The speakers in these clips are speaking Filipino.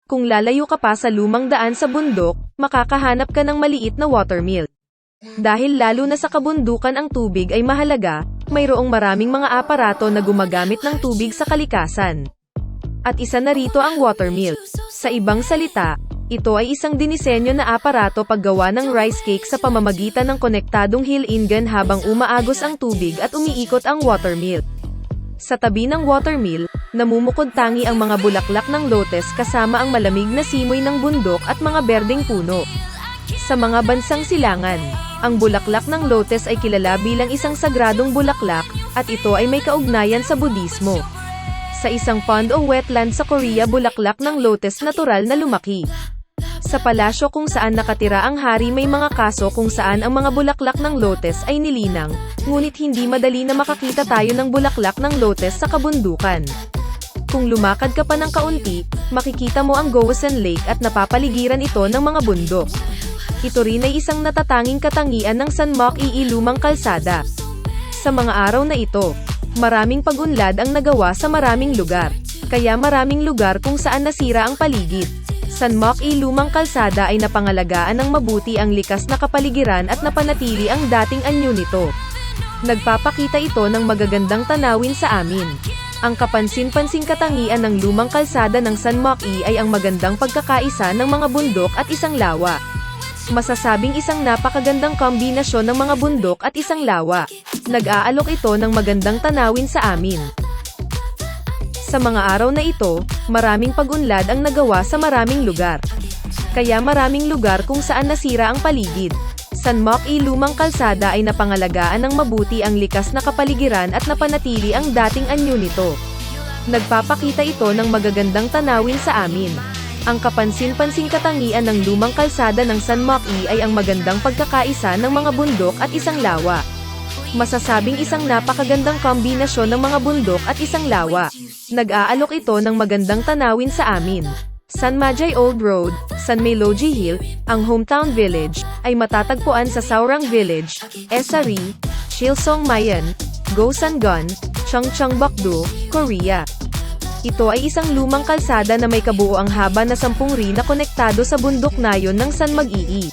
Kung lalayo ka pa sa lumang daan sa bundok, makakahanap ka ng maliit na watermill. Dahil lalo na sa kabundukan ang tubig ay mahalaga, mayroong maraming mga aparato na gumagamit ng tubig sa kalikasan. At isa na rito ang watermill. Sa ibang salita, ito ay isang dinisenyo na aparato paggawa ng rice cake sa pamamagitan ng konektadong hill engine habang umaagos ang tubig at umiikot ang watermill. Sa tabi ng watermill, namumukod tangi ang mga bulaklak ng lotus kasama ang malamig na simoy ng bundok at mga berdeng puno. Sa mga bansang silangan, ang bulaklak ng lotus ay kilala bilang isang sagradong bulaklak, at ito ay may kaugnayan sa Budismo. Sa isang pond o wetland sa Korea, bulaklak ng lotus natural na lumaki. Sa palasyo kung saan nakatira ang hari, may mga kaso kung saan ang mga bulaklak ng lotus ay nilinang, ngunit hindi madali na makakita tayo ng bulaklak ng lotus sa kabundukan. Kung lumakad ka pa ng kaunti, makikita mo ang Gowasan Lake at napapaligiran ito ng mga bundok. Ito rin ay isang natatanging katangian ng San Mok-i lumang kalsada. Sa mga araw na ito, maraming pag-unlad ang nagawa sa maraming lugar, kaya maraming lugar kung saan nasira ang paligid. San Mok-i lumang kalsada ay napangalagaan ng mabuti ang likas na kapaligiran at napanatili ang dating anyo nito. Nagpapakita ito ng magagandang tanawin sa amin. Ang kapansin-pansing katangian ng lumang kalsada ng San Mok-i ay ang magandang pagkakaisa ng mga bundok at isang lawa. Masasabing isang napakagandang kombinasyon ng mga bundok at isang lawa. Nag-aalok ito ng magandang tanawin sa amin. Sa mga araw na ito, maraming pag-unlad ang nagawa sa maraming lugar. Kaya maraming lugar kung saan nasira ang paligid. San Mok-i lumang kalsada ay napangalagaan ng mabuti ang likas na kapaligiran at napanatili ang dating anyo nito. Nagpapakita ito ng magagandang tanawin sa amin. Ang kapansin-pansing katangian ng lumang kalsada ng San Mok-i ay ang magandang pagkakaisa ng mga bundok at isang lawa. Masasabing isang napakagandang kombinasyon ng mga bundok at isang lawa. Nag-aalok ito ng magandang tanawin sa amin. San Majay Old Road, San Meloji Hill, ang hometown village, ay matatagpuan sa Saurang Village, Esari, Chilsongmayan, Gosangon, Cheongcheongbuk-do, Korea. Ito ay isang lumang kalsada na may kabuoang haba na 10 ri na konektado sa bundok nayon ng San Mag-i.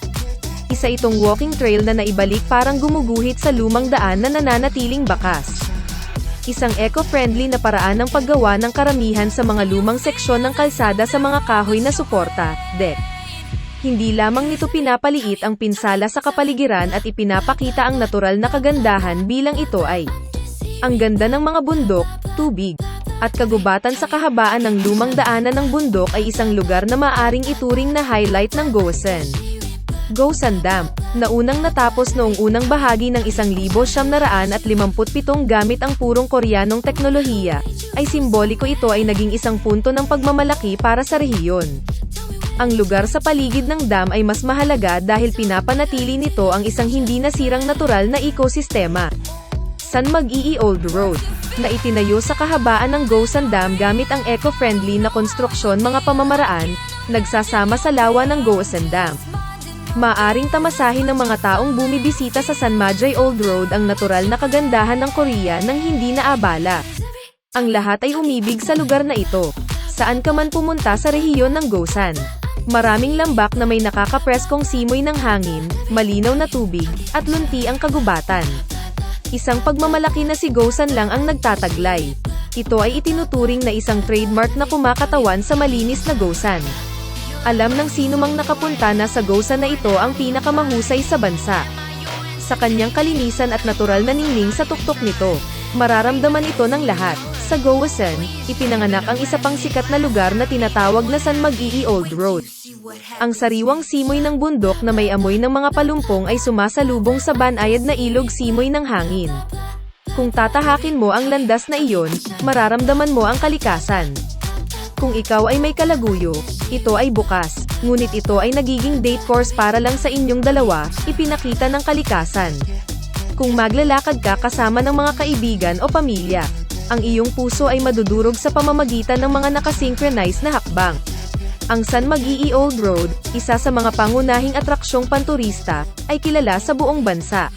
Isa itong walking trail na naibalik parang gumuguhit sa lumang daan na nananatiling bakas. Isang eco-friendly na paraan ng paggawa ng karamihan sa mga lumang seksyon ng kalsada sa mga kahoy na suporta, deck. Hindi lamang nito pinapaliit ang pinsala sa kapaligiran at ipinapakita ang natural na kagandahan bilang ito ay ang ganda ng mga bundok, tubig, at kagubatan sa kahabaan ng lumang daanan ng bundok ay isang lugar na maaring ituring na highlight ng Gowasan. Gowasan Dam, na unang natapos noong unang bahagi ng 1957 gamit ang purong Koreanong teknolohiya, ay simboliko. Ito ay naging isang punto ng pagmamalaki para sa rehiyon. Ang lugar sa paligid ng dam ay mas mahalaga dahil pinapanatili nito ang isang hindi nasirang natural na ekosistema. San Mag-i Old Road, na itinayo sa kahabaan ng Gowasan Dam gamit ang eco-friendly na konstruksyon, mga pamamaraan, nagsasama sa lawa ng Gowasan Dam. Maaring tamasahin ng mga taong bumibisita sa San Majay Old Road ang natural na kagandahan ng Korea nang hindi naabala. Ang lahat ay umibig sa lugar na ito. Saan ka man pumunta sa rehiyon ng Gowasan, maraming lambak na may nakakapreskong simoy ng hangin, malinaw na tubig, at lunti ang kagubatan. Isang pagmamalaki na si Gowasan lang ang nagtataglay. Ito ay itinuturing na isang trademark na kumakatawan sa malinis na Gowasan. Alam ng sinumang nakapunta na sa Gowasan na ito ang pinakamahusay sa bansa. Sa kanyang kalinisan at natural na ningning sa tuktok nito, mararamdaman ito ng lahat. Sa Gowasan, ipinanganak ang isa pang sikat na lugar na tinatawag na San Mag-i Old Road. Ang sariwang simoy ng bundok na may amoy ng mga palumpong ay sumasalubong sa banayad na ilog simoy ng hangin. Kung tatahakin mo ang landas na iyon, mararamdaman mo ang kalikasan. Kung ikaw ay may kalaguyo, ito ay bukas, ngunit ito ay nagiging date course para lang sa inyong dalawa, ipinakita ng kalikasan. Kung maglalakad ka kasama ng mga kaibigan o pamilya, ang iyong puso ay madudurog sa pamamagitan ng mga nakasynchronize na hakbang. Ang San Mag-i Old Road, isa sa mga pangunahing atraksyong panturista, ay kilala sa buong bansa.